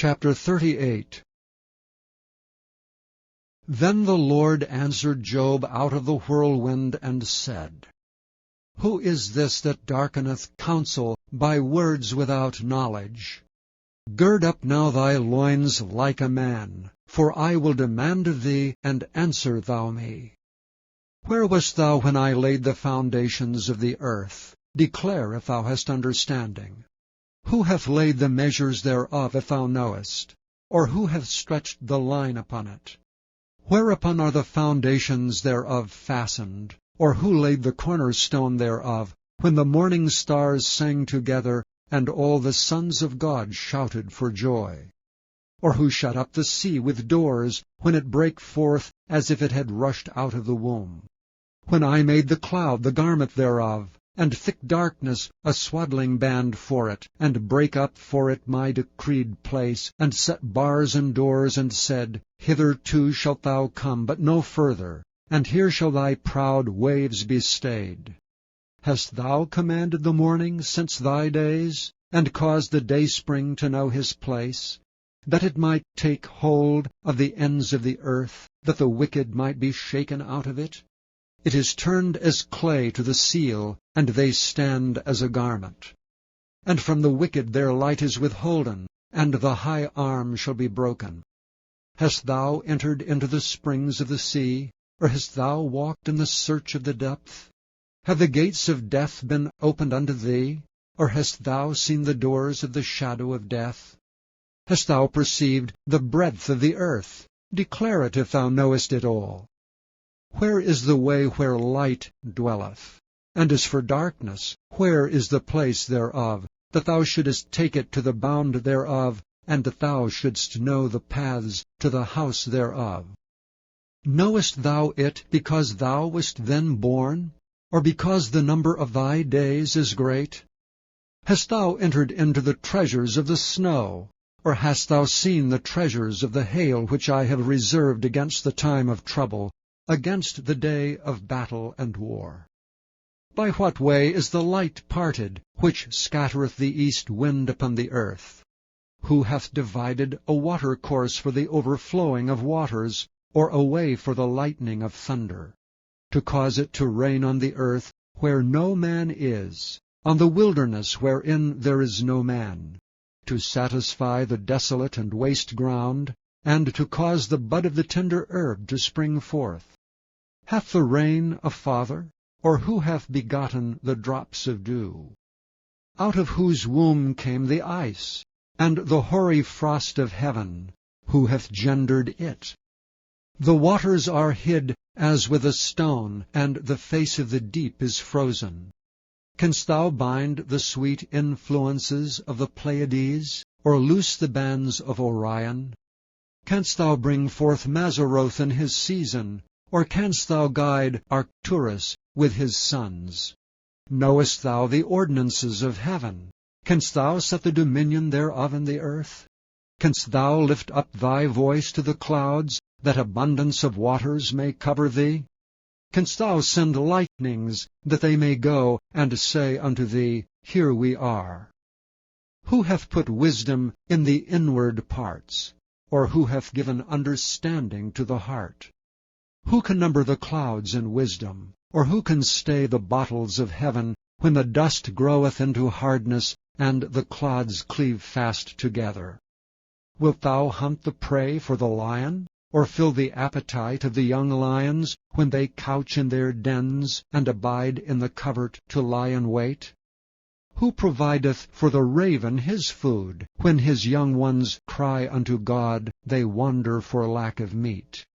Chapter 38. Then the Lord answered Job out of the whirlwind, and said, Who is this that darkeneth counsel by words without knowledge? Gird up now thy loins like a man, for I will demand of thee, and answer thou me. Where wast thou when I laid the foundations of the earth? Declare if thou hast understanding. Who hath laid the measures thereof, if thou knowest? Or who hath stretched the line upon it? Whereupon are the foundations thereof fastened? Or who laid the cornerstone thereof, when the morning stars sang together, and all the sons of God shouted for joy? Or who shut up the sea with doors, when it brake forth as if it had rushed out of the womb? When I made the cloud the garment thereof, and thick darkness a swaddling band for it, and brake up for it my decreed place, and set bars and doors, and said, Hitherto shalt thou come, but no further, and here shall thy proud waves be stayed. Hast thou commanded the morning since thy days, and caused the dayspring to know his place, that it might take hold of the ends of the earth, that the wicked might be shaken out of it? It is turned as clay to the seal, and they stand as a garment. And from the wicked their light is withholden, and the high arm shall be broken. Hast thou entered into the springs of the sea, or hast thou walked in the search of the depth? Have the gates of death been opened unto thee, or hast thou seen the doors of the shadow of death? Hast thou perceived the breadth of the earth? Declare it if thou knowest it all. Where is the way where light dwelleth? And as for darkness, where is the place thereof, that thou shouldest take it to the bound thereof, and that thou shouldst know the paths to the house thereof? Knowest thou it because thou wast then born, or because the number of thy days is great? Hast thou entered into the treasures of the snow, or hast thou seen the treasures of the hail which I have reserved against the time of trouble, against the day of battle and war? By what way is the light parted, which scattereth the east wind upon the earth? Who hath divided a watercourse for the overflowing of waters, or a way for the lightning of thunder? To cause it to rain on the earth where no man is, on the wilderness wherein there is no man, to satisfy the desolate and waste ground, and to cause the bud of the tender herb to spring forth. Hath the rain a father, or who hath begotten the drops of dew? Out of whose womb came the ice, and the hoary frost of heaven? Who hath gendered it? The waters are hid as with a stone, and the face of the deep is frozen. Canst thou bind the sweet influences of the Pleiades, or loose the bands of Orion? Canst thou bring forth Mazzaroth in his season, or canst thou guide Arcturus with his sons? Knowest thou the ordinances of heaven? Canst thou set the dominion thereof in the earth? Canst thou lift up thy voice to the clouds, that abundance of waters may cover thee? Canst thou send lightnings, that they may go and say unto thee, Here we are? Who hath put wisdom in the inward parts? Or who hath given understanding to the heart? Who can number the clouds in wisdom? Or who can stay the bottles of heaven, when the dust groweth into hardness, and the clods cleave fast together? Wilt thou hunt the prey for the lion, or fill the appetite of the young lions, when they couch in their dens, and abide in the covert to lie in wait? Who provideth for the raven his food? When his young ones cry unto God, they wander for lack of meat.